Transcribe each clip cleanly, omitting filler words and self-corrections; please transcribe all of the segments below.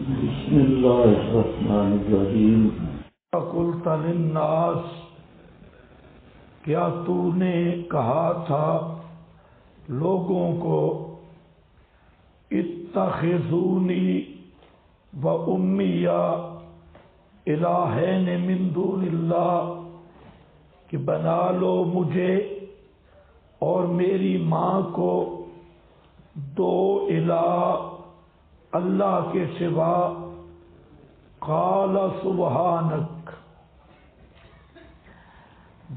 بسم اللہ الرحمن الرحیم۔ قلت للناس، کیا تو نے کہا تھا لوگوں کو اتخذونی و امی الہین من دون اللہ، کہ بنا لو مجھے اور میری ماں کو دو الہ اللہ کے سوا۔ قال سبحانک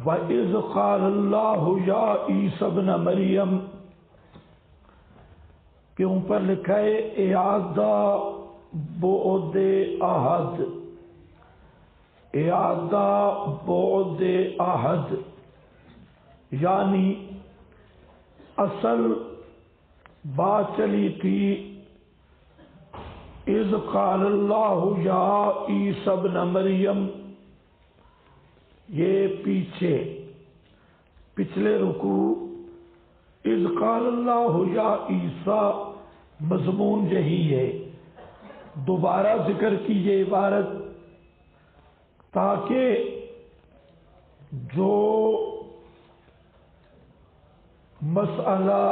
وَإِذْ قَالَ اللَّهُ يَا عِيسَى ابْنَ مَرْيَمَ کے اوپر لکھا ہے اعادہ بعد عہد، اعادہ بعد عہد یعنی اصل بات چلی تھی اذ قال اللہ یا عیسی ابن مریم، یہ پچھلے رکوع اذ قال اللہ یا عیسی مضمون یہی ہے، دوبارہ ذکر کی یہ عبارت تاکہ جو مسئلہ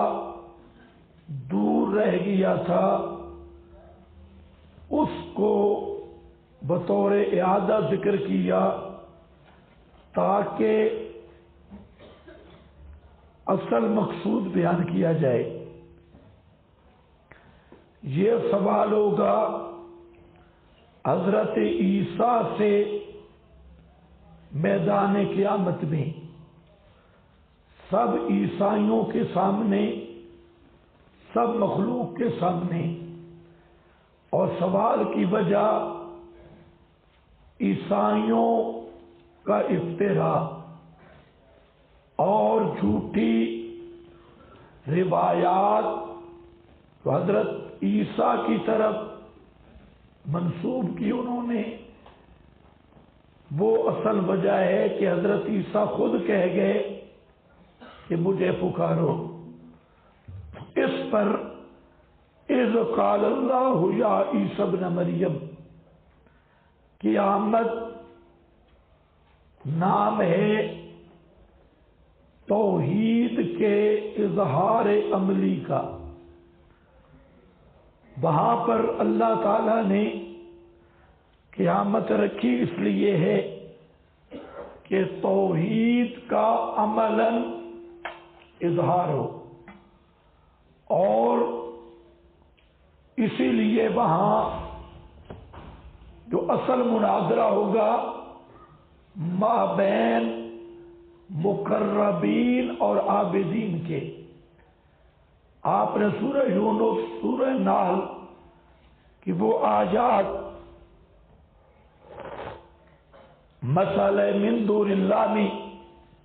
دور رہ گیا تھا اس کو بطور اعادہ ذکر کیا تاکہ اصل مقصود بیان کیا جائے۔ یہ سوال ہوگا حضرت عیسیٰ سے میدان قیامت میں، سب عیسائیوں کے سامنے، سب مخلوق کے سامنے، اور سوال کی وجہ عیسائیوں کا افتراء اور جھوٹی روایات حضرت عیسیٰ کی طرف منسوب کی انہوں نے۔ وہ اصل وجہ ہے کہ حضرت عیسیٰ خود کہہ گئے کہ مجھے پکارو۔ اس پر اذ قال اللہ یا عیسی ابن مریم کی آمد نام ہے توحید کے اظہار عملی کا۔ وہاں پر اللہ تعالی نے قیامت رکھی اس لیے ہے کہ توحید کا عملاً اظہار ہو، اور اسی لیے وہاں جو اصل مناظرہ ہوگا مابین مقربین اور عابدین کے۔ آپ نے سورہ یونس، سورہ نحل کی وہ آیات مسئلہ من دون اللہ میں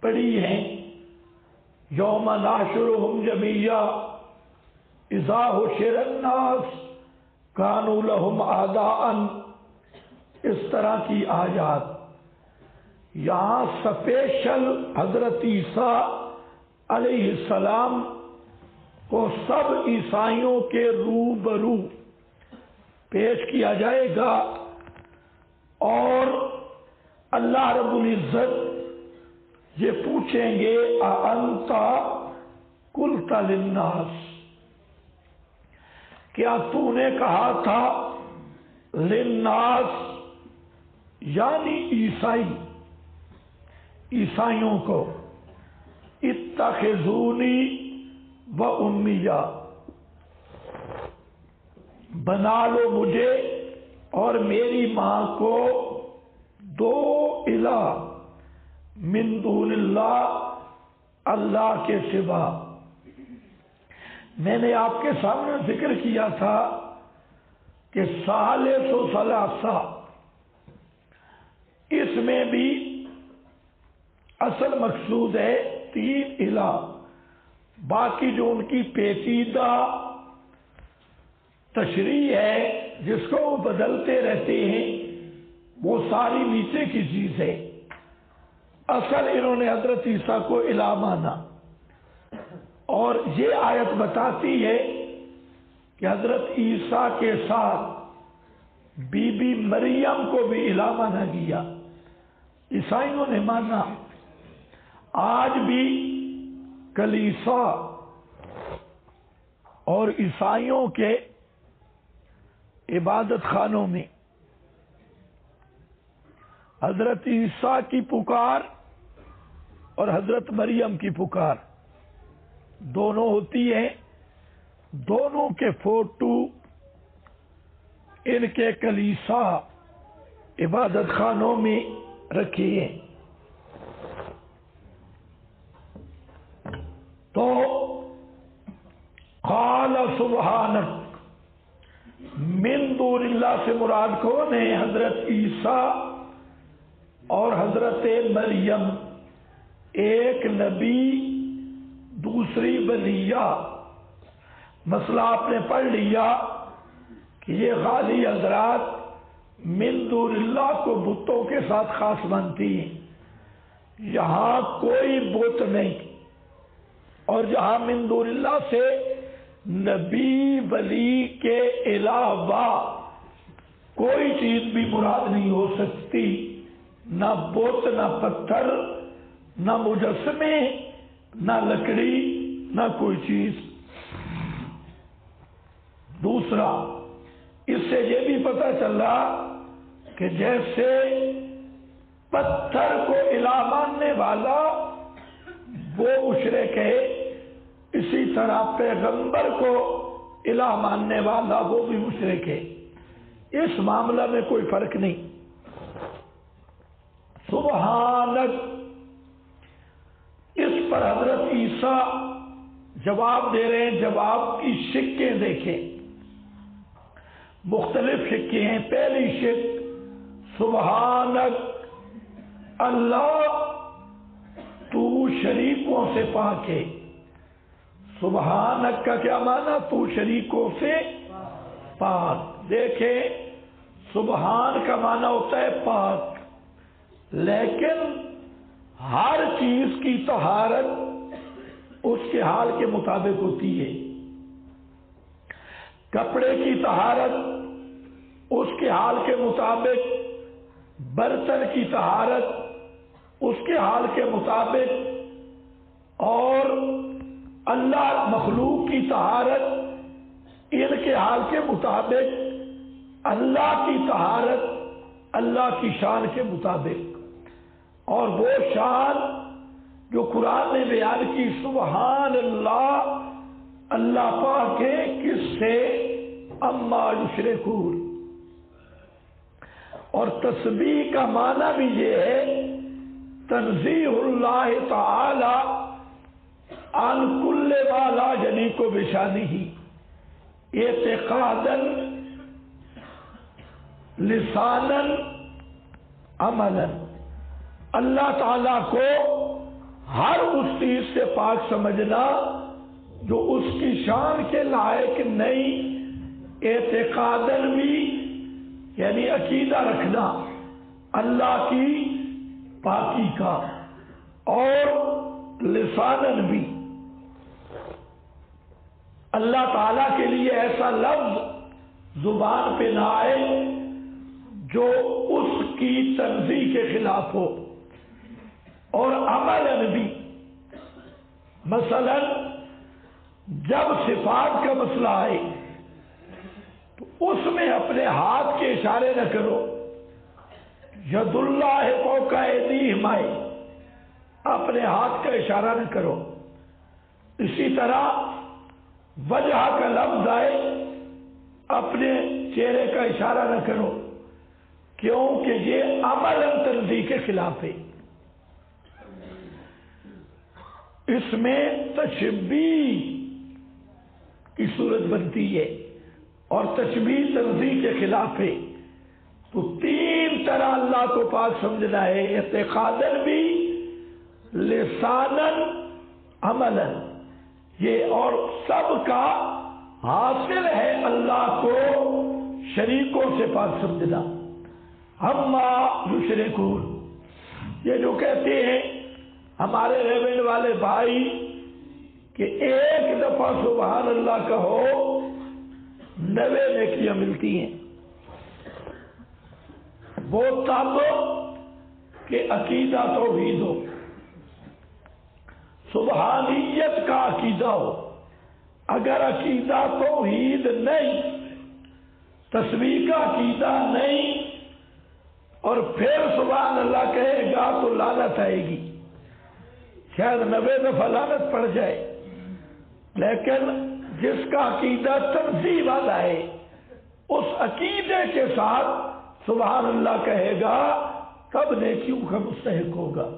پڑھی ہیں، یوم نحشرہم جمیعا اذا حشر الناس کانوا لہم اعداء، اس طرح کی آیات۔ یہاں سپیشل حضرت عیسیٰ علیہ السلام کو سب عیسائیوں کے روبرو پیش کیا جائے گا، اور اللہ رب العزت یہ پوچھیں گے اَأَنْتَ قُلْتَ لِلنَّاسِ، کیا تو نے کہا تھا للناس یعنی عیسائیوں کو اتخذونی و امیہ، بنا لو مجھے اور میری ماں کو دو الہ من دون اللہ اللہ کے سوا۔ میں نے آپ کے سامنے ذکر کیا تھا کہ ثالث و ثلاثہ، اس میں بھی اصل مقصود ہے تین الہ، باقی جو ان کی پیچیدہ تشریح ہے جس کو وہ بدلتے رہتے ہیں وہ ساری نیچے کی چیز ہے۔ اصل انہوں نے حضرت عیسیٰ کو الہ مانا، اور یہ آیت بتاتی ہے کہ حضرت عیسیٰ کے ساتھ بی بی مریم کو بھی الہ مانا گیا، عیسائیوں نے مانا۔ آج بھی کلیسا اور عیسائیوں کے عبادت خانوں میں حضرت عیسیٰ کی پکار اور حضرت مریم کی پکار دونوں ہوتی ہیں، دونوں کے فوٹو ان کے کلیسا عبادت خانوں میں رکھے ہیں۔ تو قال سبحانک من دون اللہ سے مراد کون ہے؟ حضرت عیسیٰ اور حضرت مریم، ایک نبی دوسری بلیہ۔ مسئلہ آپ نے پڑھ لیا کہ یہ غازی حضرات من دون اللہ کو بتوں کے ساتھ خاص مانتی ہیں۔ یہاں کوئی بت نہیں، اور جہاں من دون اللہ سے نبی ولی کے علاوہ کوئی چیز بھی مراد نہیں ہو سکتی، نہ بت، نہ پتھر، نہ مجسمے، نہ لکڑی، نہ کوئی چیز۔ دوسرا، اس سے یہ بھی پتہ چلا کہ جیسے پتھر کو الہ ماننے والا وہ مشرک ہے، اسی طرح پیغمبر کو الہ ماننے والا وہ بھی مشرک ہے۔ اس معاملہ میں کوئی فرق نہیں۔ سبحانک، اس پر حضرت عیسیٰ جواب دے رہے ہیں۔ جواب کی شکیں دیکھیں، مختلف شکیں ہیں۔ پہلی شک، سبحانک، اللہ تو شریکوں سے پاک ہے۔ سبحانک کا کیا معنی؟ تو شریکوں سے پاک۔ دیکھیں، سبحان کا معنی ہوتا ہے پاک، لیکن ہر چیز کی طہارت اس کے حال کے مطابق ہوتی ہے۔ کپڑے کی طہارت اس کے حال کے مطابق، برتن کی طہارت اس کے حال کے مطابق، اور اللہ مخلوق کی طہارت ان کے حال کے مطابق، اللہ کی طہارت اللہ کی شان کے مطابق۔ اور وہ شان جو قرآن نے بیان کی، سبحان اللہ، اللہ پاک ہے کس سے؟ اما یشرکون۔ اور تسبیح کا معنی بھی یہ ہے، تنزیہ اللہ تعالی عن کل ما لا یلیق بشانہ، اعتقادا لسانا عملا۔ اللہ تعالیٰ کو ہر اس چیز سے پاک سمجھنا جو اس کی شان کے لائق نہیں، اعتقاداً بھی یعنی عقیدہ رکھنا اللہ کی پاکی کا، اور لساناً بھی اللہ تعالیٰ کے لیے ایسا لفظ زبان پہ نہ آئے جو اس کی تنزیہ کے خلاف ہو، اور عملاً بھی۔ مثلا جب صفات کا مسئلہ آئے تو اس میں اپنے ہاتھ کے اشارے نہ کرو، ید اللہ فوق ایدیہم، اپنے ہاتھ کا اشارہ نہ کرو۔ اسی طرح وجہ کا لفظ آئے، اپنے چہرے کا اشارہ نہ کرو، کیونکہ یہ عملاً تنزیہ کے خلاف ہے۔ اس میں تشبیہ کی صورت بنتی ہے، اور تشبیہ تنزیہ کے خلاف ہے۔ تو تین طرح اللہ کو پاک سمجھنا ہے، اعتقاداً بھی، لساناً، عملاً۔ یہ اور سب کا حاصل ہے اللہ کو شریکوں سے پاک سمجھنا۔ اما یشرکون، یہ جو کہتے ہیں ہمارے ریونڈ والے بھائی کہ ایک دفعہ سبحان اللہ کہو 90 نیکیاں ملتی ہیں، وہ تب کہ عقیدہ توحید ہو، سبحانیت کا عقیدہ ہو۔ اگر عقیدہ توحید نہیں، تسبیح کا عقیدہ نہیں، اور پھر سبحان اللہ کہے گا تو لعنت آئے گی، شاید 90 دفعہ لعنت پڑ جائے۔ لیکن جس کا عقیدہ تنزیہ والا ہے، اس عقیدے کے ساتھ سبحان اللہ کہے گا، تب نیکیوں کا مستحق ہوگا۔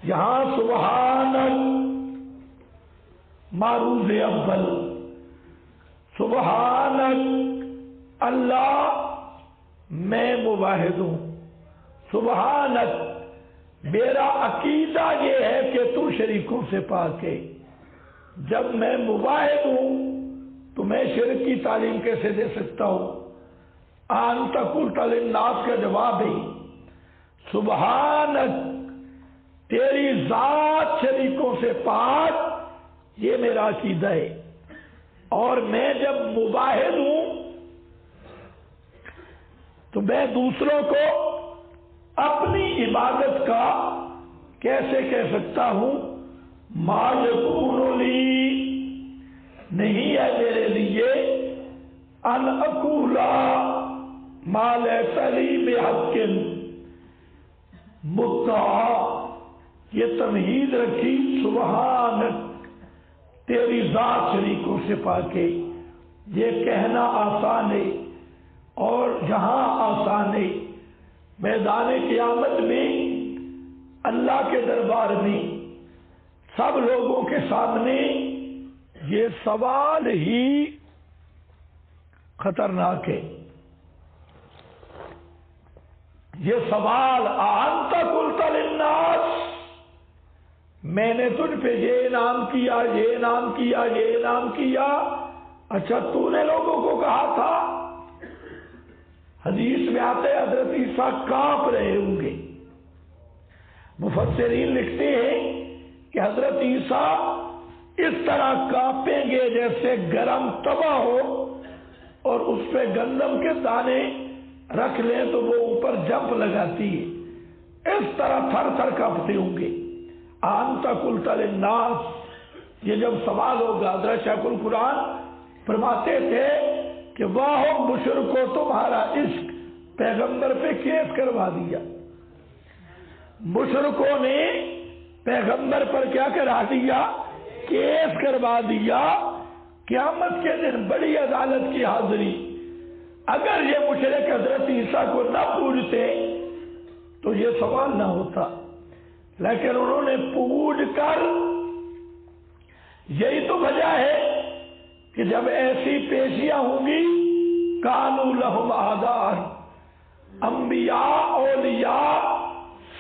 یہاں سبحانک معروض اول، سبحانک اللہ میں مواحد ہوں، سبحانک میرا عقیدہ یہ ہے کہ تو شریکوں سے پاک ہے۔ جب میں مواحد ہوں تو میں شرک کی تعلیم کیسے دے سکتا ہوں؟ انت قلت للناس کا جواب ہے سبحانک، تیری ذات شریکوں سے پاک، یہ میرا عقیدہ ہے۔ اور میں جب مواحد ہوں تو میں دوسروں کو اپنی عبادت کا کیسے کہہ سکتا ہوں؟ ما یکون لی، نہیں ہے میرے لیے، ان اقول ما لیس لی بحق، مدعا یہ تمہید رکھی سبحانک، تیری ذات شریکوں سے پاک ہے۔ یہ کہنا آسان ہے اور جہاں آسان ہے، میدان قیامت میں اللہ کے دربار میں سب لوگوں کے سامنے یہ سوال ہی خطرناک ہے۔ یہ سوال انت قلت للناس، میں نے تجھ پہ یہ انعام کیا، یہ انعام کیا، یہ انعام کیا، اچھا تو نے لوگوں کو کہا تھا؟ حدیث میں آتے حضرت عیسیٰ کانپ رہے ہوں گے۔ مفسرین لکھتے ہیں کہ حضرت عیسیٰ اس طرح کانپیں گے جیسے گرم توا ہو اور اس پہ گندم کے دانے رکھ لیں تو وہ اوپر جمپ لگاتی ہے، اس طرح تھر تھر کانپتے ہوں گے۔ انت قلت للناس، یہ جب سوال ہوگا، حضرت شیخ القرآن فرماتے تھے کہ واہ مشرکو تمہارا عشق پیغمبر پہ کیس کروا دیا۔ مشرکوں نے پیغمبر پر کیا کرا دیا؟ کیس کروا دیا۔ قیامت کے دن بڑی عدالت کی حاضری، اگر یہ مشرک حضرت عیسیٰ کو نہ پوجتے تو یہ سوال نہ ہوتا، لیکن انہوں نے پوج کر، یہی تو وجہ ہے کہ جب ایسی پیشیاں ہوں گی کانوا لہم اعداء، انبیاء اولیاء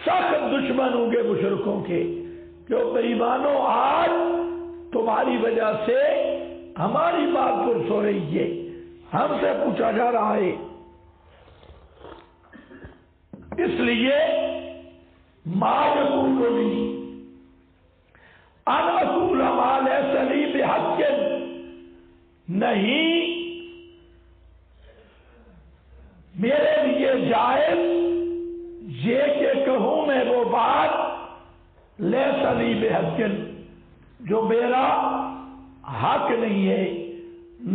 سخت دشمن ہوں گے مشرکوں کے، کہ بے ایمانوں آج تمہاری وجہ سے ہماری بات پرس ہو رہی ہے، ہم سے پوچھا جا رہا ہے۔ اس لیے ما یکون لی ان اقول ما لیس لی بحق، نہیں میرے لیے جائز یہ کہ کہوں میں وہ بات لیس لی بحق جو میرا حق نہیں ہے،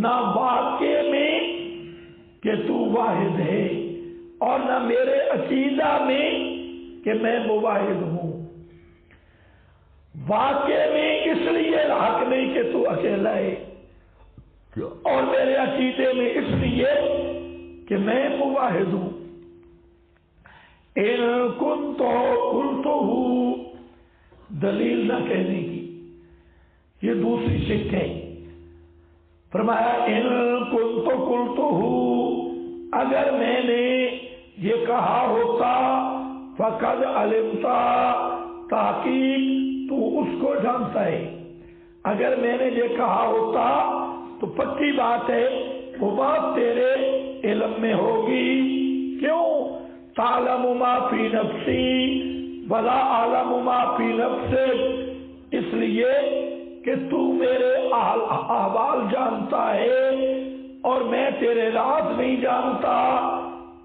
نہ واقع میں کہ تو واحد ہے اور نہ میرے عقیدہ میں کہ میں مواحد ہوں۔ واقع میں اس لیے حق نہیں کہ تو اکیلا ہے، اور میرے عقیدے میں اس لیے کہ میں مواحد ہوں۔ ان کنت قلتہ، دلیل نہ کہنے کی، یہ دوسری شک ہے۔ فرمایا ان کنت قلتہ، اگر میں نے یہ کہا ہوتا، فقد علمت، تحقیق تو اس کو جانتا ہے، اگر میں نے یہ کہا ہوتا تو پکی بات ہے وہ بات تیرے علم میں ہوگی۔ کیوں؟ تعلم ما فی نفسی ولا اعلم ما فی نفسک، اس لیے کہ تو میرے احوال جانتا ہے اور میں تیرے راز نہیں جانتا۔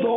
2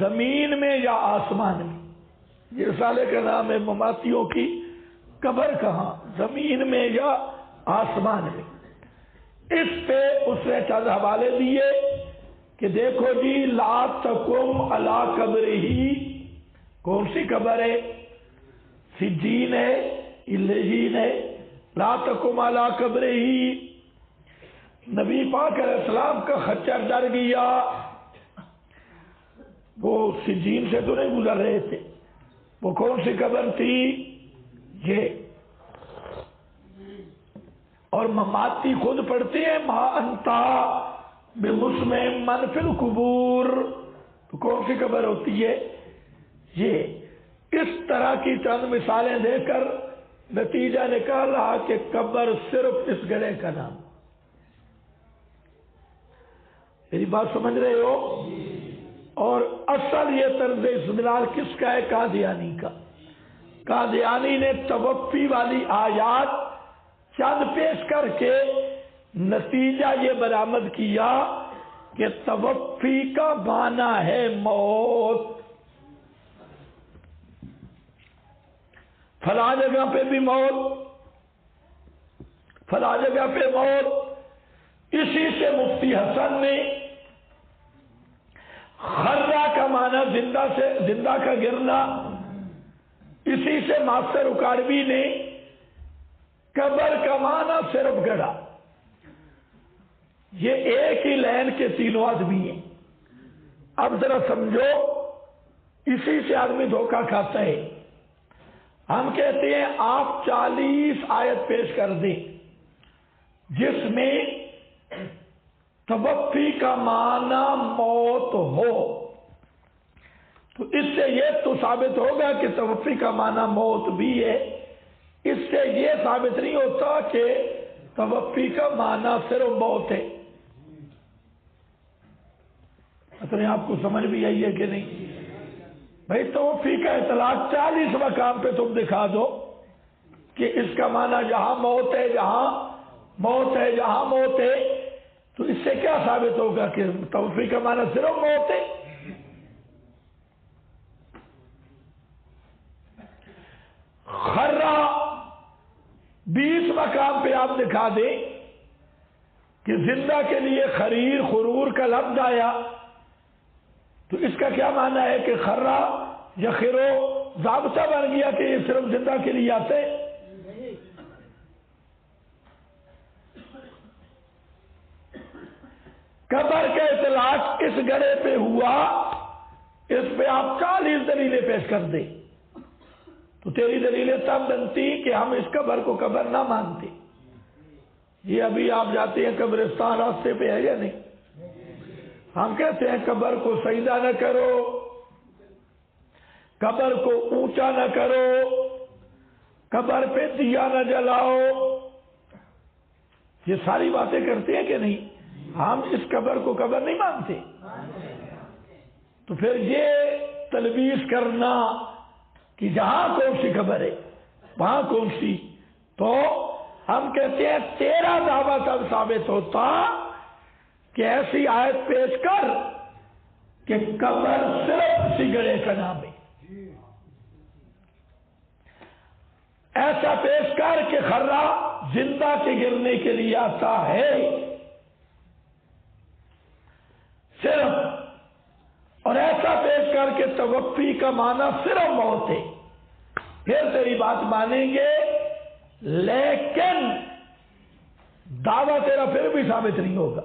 زمین میں یا آسمان میں. یہ رسالے کا نام ہے مماتیوں کی قبر کہاں, زمین میں یا آسمان میں. اس پہ اس نے چند حوالے دیے کہ دیکھو جی, لا تقم علی قبرہ, کون سی قبر ہے؟ سجین ہے, الجین ہے. لا تقم علی قبرہ, نبی پاک علیہ السلام کا خچر ڈر گیا. وہ سجین سے تو نہیں گزر رہے تھے, وہ کون سی قبر تھی؟ یہ. اور مماتی خود پڑھتے ہیں ما انتا بمسمع من فی القبور, تو کون سی قبر ہوتی ہے؟ یہ. اس طرح کی چند مثالیں دے کر نتیجہ نکالا کہ قبر صرف اس گڑھے کا نام. میری بات سمجھ رہے ہو؟ اور اصل یہ طرز استدلال کس کا ہے؟ قادیانی کا. قادیانی نے توفی والی آیات چند پیش کر کے نتیجہ یہ برآمد کیا کہ توفی کا معنی ہے موت. فلاں جگہ پہ بھی موت, فلاں جگہ پہ موت. اسی سے مفتی حسن نے خرہ کا معنی زندہ کا گرنا, اسی سے ماسٹر اکاڑوی نے قبر کا معنی صرف گڑھا. یہ ایک ہی لین کے تینوں آدمی ہیں. اب ذرا سمجھو, اسی سے آدمی دھوکہ کھاتا ہے. ہم کہتے ہیں آپ 40 آیت پیش کر دیں جس میں توفی کا معنی موت ہو, تو اس سے یہ تو ثابت ہوگا کہ توفی کا معنی موت بھی ہے. اس سے یہ ثابت نہیں ہوتا کہ توفی کا معنی صرف موت ہے. اصل آپ کو سمجھ بھی آئی ہے کہ نہیں؟ بھائی توفی کا اطلاق 40 مقام پہ تم دکھا دو کہ اس کا معنی جہاں موت ہے, جہاں موت ہے, جہاں موت ہے, تو اس سے کیا ثابت ہوگا کہ توفی کا معنی صرف موت ہے؟ خرہ 20 مقام پہ آپ دکھا دیں کہ زندہ کے لیے خریر خرور کا لفظ آیا, تو اس کا کیا معنی ہے کہ خرہ یا خرو ضابطہ بن گیا کہ یہ صرف زندہ کے لیے آتے؟ قبر کا اطلاق اس گڑھے پہ ہوا, اس پہ آپ 40 دلیلیں پیش کر دیں, تو تیری دلیلیں تب بنتی کہ ہم اس قبر کو قبر نہ مانتے. یہ ابھی آپ جاتے ہیں قبرستان, راستے پہ ہے یا نہیں؟ ہم کہتے ہیں قبر کو سجدہ نہ کرو, قبر کو اونچا نہ کرو, قبر پہ دیا نہ جلاؤ. یہ ساری باتیں کرتے ہیں کہ نہیں؟ ہم اس قبر کو قبر نہیں مانتے. تو پھر یہ تلبیس کرنا کہ جہاں کون سی قبر ہے وہاں کون سی, تو ہم کہتے ہیں تیرا دعویٰ تب ثابت ہوتا کہ ایسی آیت پیش کر کہ قبر صرف اسی گڑھے کا نام ہے. ایسا پیش کر کہ خرہ زندہ کے گرنے کے لیے آتا ہے صرف, اور ایسا پیش کر کے توفی کا معنی صرف موت ہے. پھر تیری بات مانیں گے, لیکن دعویٰ تیرا پھر بھی ثابت نہیں ہوگا.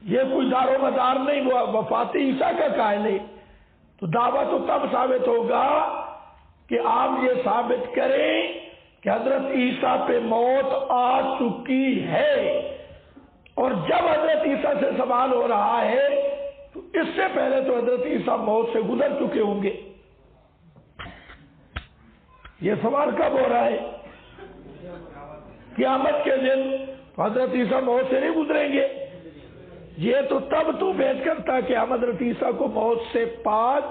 یہ کوئی دار و مدار نہیں, وہ وفات عیسیٰ کا قائل ہے, تو دعویٰ تو تب ثابت ہوگا کہ آپ یہ ثابت کریں کہ حضرت عیسیٰ پہ موت آ چکی ہے, اور جب حضرت عیسیٰ سے سوال ہو رہا ہے تو اس سے پہلے تو حضرت عیسیٰ موت سے گزر چکے ہوں گے. یہ سوال کب ہو رہا ہے؟ قیامت کے دن. تو حضرت عیسیٰ موت سے نہیں گزریں گے. یہ تو تب تو پیش کرتا کہ ہم حضرت عیسیٰ کو موت سے پاک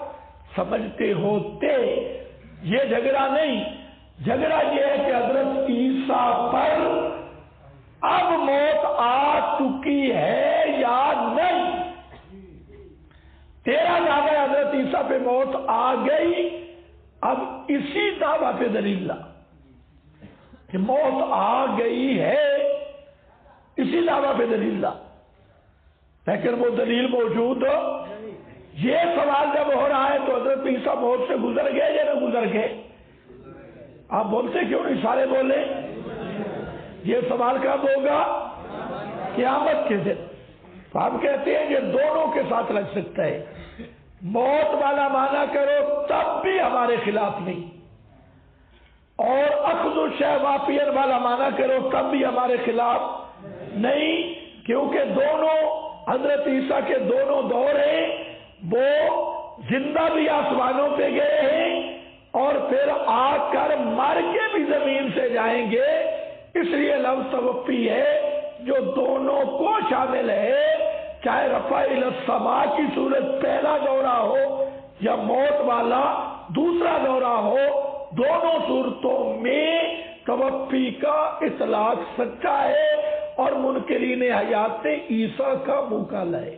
سمجھتے ہوتے. یہ جھگڑا نہیں, جھگڑا یہ ہے کہ حضرت عیسیٰ پر اب موت آ چکی ہے یا نہیں. تیرا دعویٰ حضرت پہ موت آ گئی، اب اسی دعویٰ پہ دلیل لا کہ موت آ گئی ہے، اسی دعویٰ پہ دلیل لا، لیکن وہ دلیل موجود ہو۔ یہ سوال جب ہو رہا ہے تو حضرت عیسیٰ موت سے گزر گئے یا نہ گزر گئے؟ آپ بولتے کیوں نہیں؟ سارے بولے۔ یہ سوال کب ہوگا؟ قیامت کے دن۔ تو ہم کہتے ہیں یہ دونوں کے ساتھ لگ سکتا ہے، موت والا معنی کرو تب بھی ہمارے خلاف نہیں، اور اخذ الشیء وافیاً والا معنی کرو تب بھی ہمارے خلاف نہیں، کیونکہ دونوں حضرت عیسیٰ کے دونوں دور ہیں، وہ زندہ بھی آسمانوں پہ گئے ہیں اور پھر آ کر مر کے بھی زمین سے جائیں گے، اس لیے لفظ توفی ہے جو دونوں کو شامل ہے، چاہے رفع الی السماء کی صورت پہلا دورہ ہو یا موت والا دوسرا دورہ ہو، دونوں صورتوں میں توفی کا اطلاق سچا ہے اور منکرین حیات عیسیٰ کا مقالہ ہے۔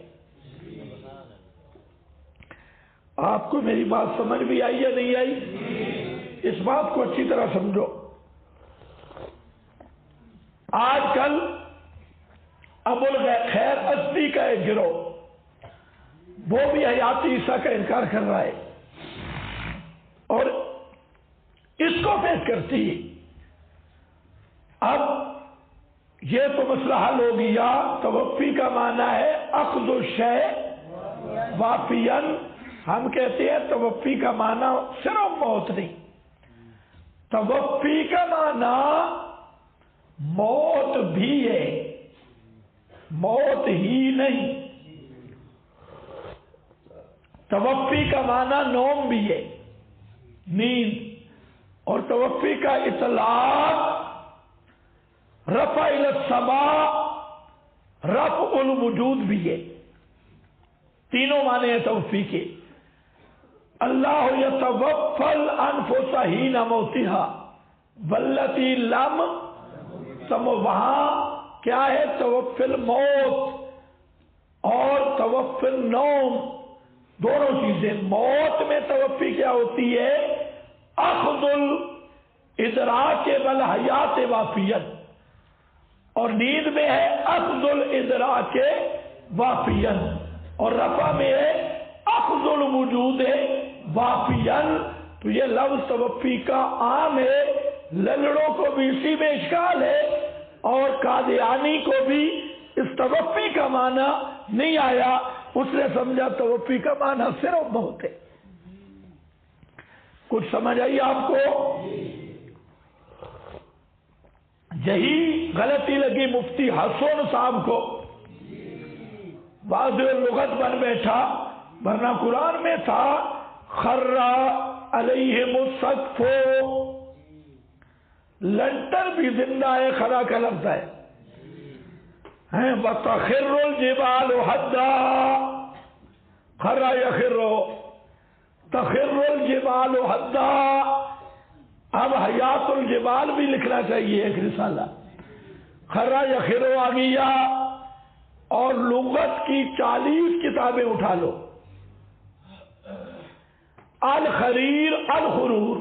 آپ کو میری بات سمجھ بھی آئی یا نہیں آئی؟ اس بات کو اچھی طرح سمجھو۔ آج کل ابو الخیر ازدی کا ایک گروہ وہ بھی حیات عیسیٰ کا انکار کر رہا ہے اور اس کو پیش کرتی ہے۔ اب یہ تو مسئلہ حل ہو گیا، توفی کا معنی ہے اخذ الشیء وافیاً، ہم کہتے ہیں توفی کا معنی صرف موت نہیں، توفی کا معنی موت بھی ہے، موت ہی نہیں، توفی کا معنی نوم بھی ہے، نیند، اور توفی کا اطلاق رفع الی السماء، رفع الوجود بھی ہے، تینوں معنی ہیں توفی کے۔ اللہ یتوفی الانفس حین موتها والتی لم تمت، وہاں کیا ہے؟ توفی الموت اور توفی النوم، دونوں چیزیں۔ موت میں توفی کیا ہوتی ہے؟ اخذ الادراک والحیات وافیاً، اور نیند میں ہے اخذ الادراک وافیاً، اور رفع میں ہے اخذ الوجود وافیاً۔ تو یہ لفظ توفی کا عام ہے، للڑوں کو بھی اسی میں اشکال ہے، اور قادیانی کو بھی اس توفی کا معنی نہیں آیا، اس نے سمجھا توفی کا معنی صرف موت ہے۔ کچھ سمجھ آئی آپ کو؟ یہی غلطی لگی مفتی حسن صاحب کو، واضح لغت بن بیٹھا، ورنہ قرآن میں تھا خر علیہم السقف، لنٹر بھی زندہ ہے، خرا کا لفظ ہے، وَتَخِرُّ الْجِبَالُ حَدًّا، خر یخر، تخر الجبال حدا۔ اب حیات الجبال بھی لکھنا چاہیے ایک رسالہ، خرا یخر آ گیا، اور لغت کی 40 کتابیں اٹھا لو، الخریر الخرور،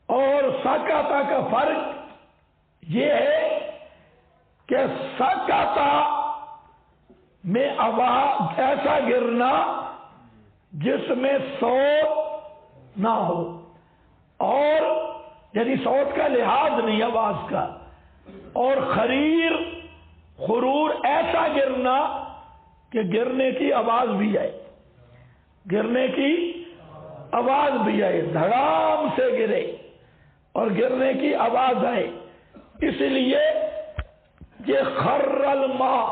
اور سکاتا کا فرق یہ ہے کہ سکاتا میں آواز ایسا گرنا جس میں صوت نہ ہو، اور یعنی صوت کا لحاظ نہیں، آواز کا، اور خریر خرور ایسا گرنا کہ گرنے کی آواز بھی آئے، گرنے کی آواز بھی آئے، دھڑام سے گرے اور گرنے کی آواز آئے، اس لیے یہ خر الماء،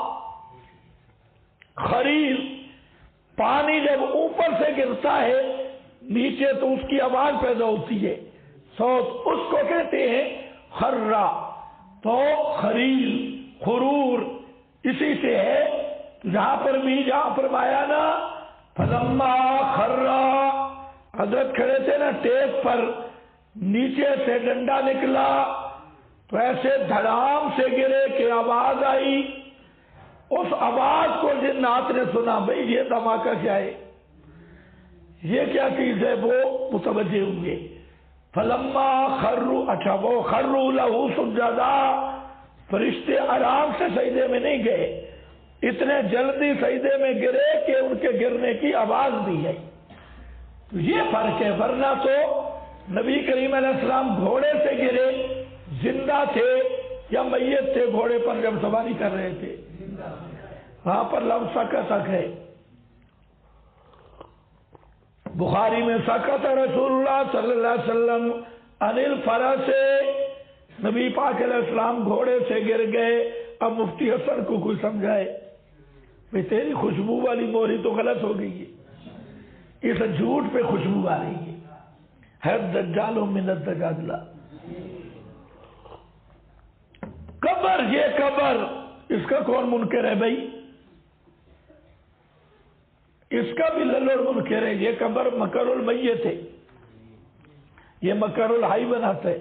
خریر، پانی جب اوپر سے گرتا ہے نیچے تو اس کی آواز پیدا ہوتی ہے، صوت، اس کو کہتے ہیں خرا۔ تو خریر خرور اسی سے ہے، جہاں پر بھی جہاں فرمایا نا فلما خرا، حضرت کھڑے تھے نا ٹیک پر، نیچے سے ڈنڈا نکلا تو ایسے دھڑام سے گرے کہ آواز آئی، اس آواز کو جن نات نے سنا، بھئی یہ دھماکہ کیا ہے؟ یہ کیا چیز ہے؟ وہ متوجہ ہوئے. فلما خروا، اچھا وہ خروا لہو سجدا، فرشتے آرام سے سجدے میں نہیں گئے، اتنے جلدی سجدے میں گرے کہ ان کے گرنے کی آواز بھی ہے. تو یہ فرق ہے، ورنہ تو نبی کریم علیہ السلام گھوڑے سے گرے، زندہ تھے یا میت تھے گھوڑے پر جب سواری کر رہے تھے؟ وہاں پر لفظ سکت ہے. بخاری میں سکت رسول اللہ صلی اللہ علیہ وسلم عن الفرس، نبی پاک علیہ السلام گھوڑے سے گر گئے. اب مفتی حسن کو کوئی سمجھائے بھئی تیری خوشبو والی موری تو غلط ہو گئی ہے، اس جھوٹ پہ خوشبو آ رہی ہے دجال من الدجاجلہ. قبر، یہ قبر، اس کا کون منکر ہے بھائی؟ اس کا بھی للڑ منکر ہے. یہ قبر مکر المیت ہے، یہ مکر الحی بناتا ہے.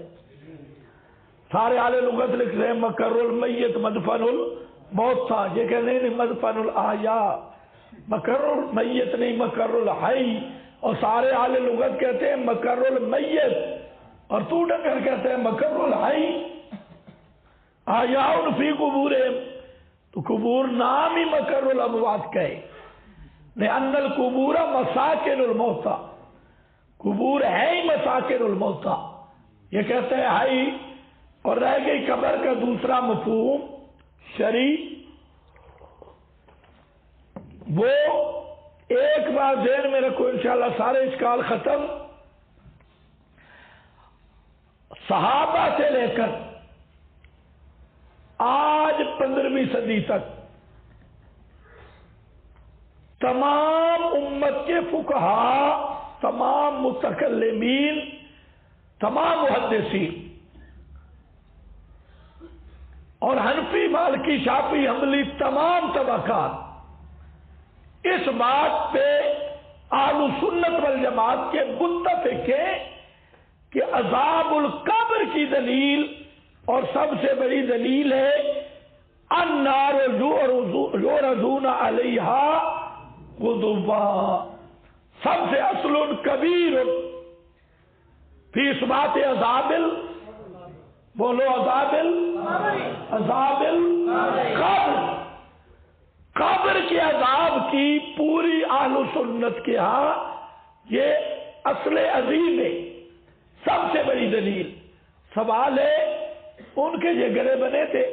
سارے اہل لغت لکھ رہے ہیں مکر المیت مدفن الموت تھا، یہ کہ نہیں مدفن الاحیاء، مکر المیت نہیں مکر الحی. اور سارے اہل لغت کہتے ہیں مکر المیت، اور تو ڈنگر کہتے ہیں مکر الحی. احیاء فی قبورہم، تو قبور نام ہی مکر الاموات کا ہے، لأن القبور مساکن الموتى، قبور ہے ہی مساکن الموتى. یہ کہتے ہیں ہائی. اور رہ گئی قبر کا دوسرا مفہوم شرعی، وہ ایک بار ذہن میں رکھو انشاءاللہ سارے اشکال ختم. صحابہ سے لے کر آج 15ویں صدی تک تمام امت کے فقہاء، تمام متکلمین، تمام محدثین اور حنفی مالکی شافعی حنبلی تمام طبقات اس بات پہ اہل سنت والجماعت کے متفق ہیں کہ عذاب القبر کی دلیل اور سب سے بڑی دلیل ہے النار یعرضون علیہا غدوا. سب سے اصل کبیر فی اثبات عذاب، بولو عذاب القبر، قبر کے عذاب کی پوری اہل سنت کے ہاں یہ اصل عظیم ہے، سب سے بڑی دلیل. سوال ہے ان کے یہ گلے بنے تھے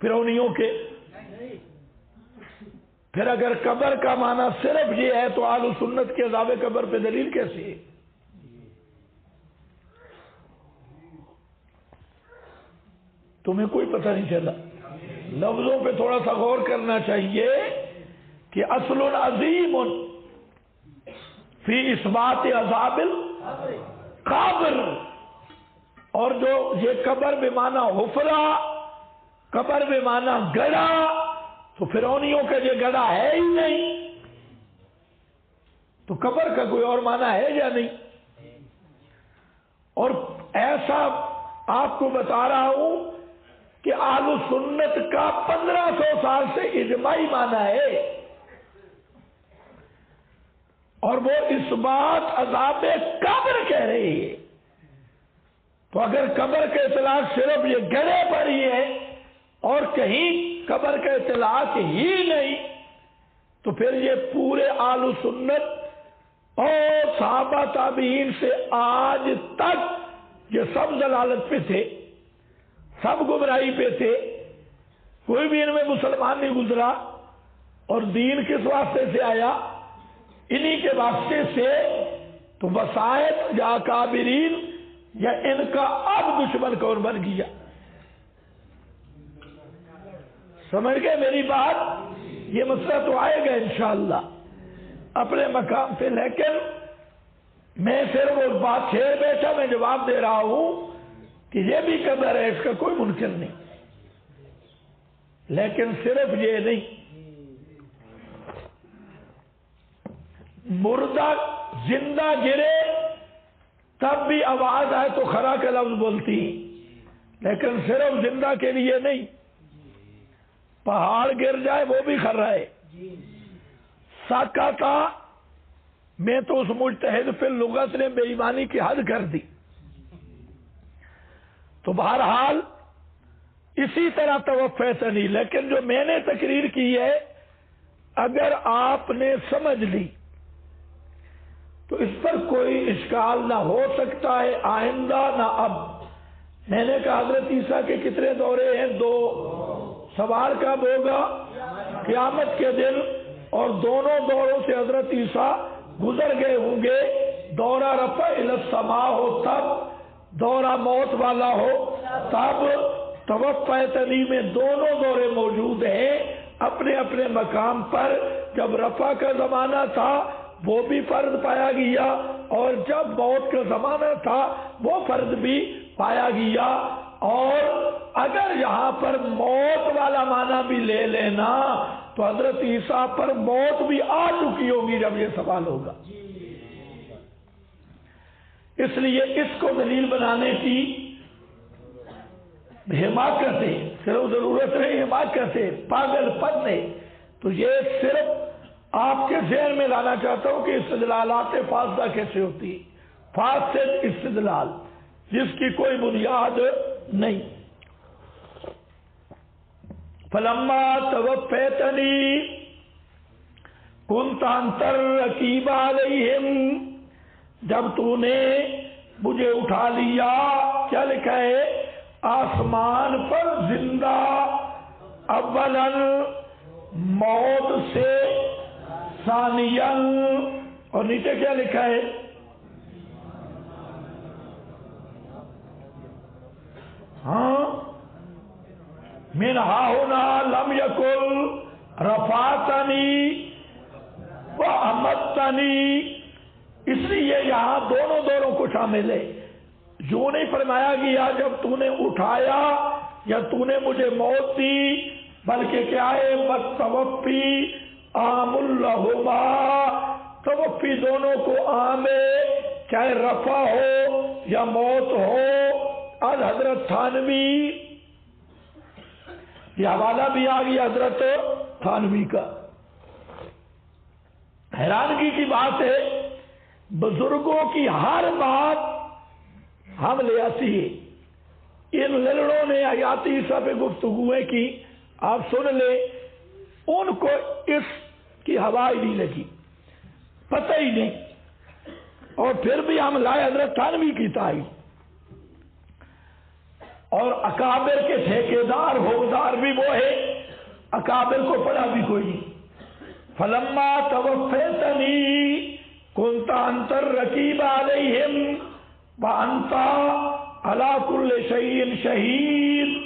فرعونیوں کے؟ پھر اگر قبر کا معنی صرف یہ ہے تو اہل سنت کے عذاب قبر پہ دلیل کیسی ہے؟ تمہیں کوئی پتہ نہیں چلا. لفظوں پہ تھوڑا سا غور کرنا چاہیے کہ اصل عظیم فی اثبات عذاب القبر، اور جو یہ قبر بے معنی حفرہ، قبر بے معنی گڑھا، تو فرعونیوں کا یہ گڑھا ہے ہی نہیں، تو قبر کا کوئی اور معنی ہے یا نہیں؟ اور ایسا آپ کو بتا رہا ہوں کہ اہل سنت کا 1500 سال سے اجماعی معنی ہے، اور وہ اس بات عذاب قبر کہہ رہی ہے. تو اگر قبر کا اطلاق صرف یہ گڑھے پر ہی ہے اور کہیں قبر کا اطلاق ہی نہیں، تو پھر یہ پورے اہل سنت اور صحابہ تابعین سے آج تک یہ سب ضلالت پہ تھے، سب گمراہی پہ تھے، کوئی بھی ان میں مسلمان نہیں گزرا. اور دین کس واسطے سے آیا؟ انہی کے واسطے سے. تو وسائط یا کابرین یا ان کا اب دشمن کون بن گیا؟ سمجھ گئے میری بات؟ یہ مسئلہ تو آئے گا انشاءاللہ اپنے مقام پہ، لیکن میں صرف اس بات چھیڑ بیٹھا، میں جواب دے رہا ہوں کہ یہ بھی قبر ہے، اس کا کوئی منکر نہیں، لیکن صرف یہ نہیں. مردہ زندہ گرے تب بھی آواز آئے تو خرا کا لفظ بولتی، لیکن صرف زندہ کے لیے نہیں. پہاڑ گر جائے وہ بھی خرا ہے، ساکا تھا میں تو اس مجتہد فی اللغت نے بے ایمانی کی حد کر دی. تو بہرحال اسی طرح توفیتنی، لیکن جو میں نے تقریر کی ہے اگر آپ نے سمجھ لی تو اس پر کوئی اشکال نہ ہو سکتا ہے آئندہ نہ اب. میں نے کہا حضرت عیسیٰ کے کتنے دورے ہیں؟ 2. سوال کب ہوگا؟ قیامت کے دن. اور دونوں دوروں سے حضرت عیسیٰ گزر گئے ہوں گے. دورہ رفع الی السماء ہو تب، دورہ موت والا ہو تب. توفیتنی میں دونوں دورے موجود ہیں اپنے اپنے مقام پر. جب رفع کا زمانہ تھا وہ بھی فرض پایا گیا، اور جب موت کا زمانہ تھا وہ فرض بھی پایا گیا. اور اگر یہاں پر موت والا معنی بھی لے لینا تو حضرت عیسیٰ پر موت بھی آ چکی ہوگی جب یہ سوال ہوگا. اس لیے اس کو دلیل بنانے کی حماقت ہے، صرف ضرورت نہیں، حماقت ہے، پاگل پن ہے. تو یہ صرف آپ کے ذہن میں لانا چاہتا ہوں کہ استدلالات فاسدہ کیسے ہوتی ہے. فاسد استدلال جس کی کوئی بنیاد نہیں. فلما توفیتنی کنت انت الرقیب علیہم، جب تو نے مجھے اٹھا لیا، کیا لکھا ہے؟ آسمان پر زندہ، اولا موت سے، ثانیا، اور نیچے کیا لکھا ہے؟ ہاں، من ہاہنا لم یکن رفعتنی وامتنی. اس لیے یہاں دونوں دوروں کو شامل ہے. یوں نہیں فرمایا گیا جب تو نے اٹھایا یا تو نے مجھے موت دی، بلکہ کیا ہے؟ توفی عام لہما، توفی دونوں کو عام ہے، چاہے رفع ہو یا موت ہو. آج حضرت تھانوی، یہ حوالہ بھی آ گیا حضرت تھانوی کا. حیرانگی کی بات ہے بزرگوں کی ہر بات ہم لے آتی ہے. ان لڑوں نے حیاتی عیسیٰ پہ گفتگویں کی، آپ سن لیں، ان کو اس کی ہوا ہی نہیں لگی، پتہ ہی نہیں. اور پھر بھی ہم لائے حضرت تھانوی کی تائید. اور اکابر کے ٹھیکیدار حقدار بھی وہ ہے، اکابر کو پڑھا بھی کوئی نہیں. فلما توفیتنی کنت انت الرقیب علیہم وانت علی کل شیء شہید.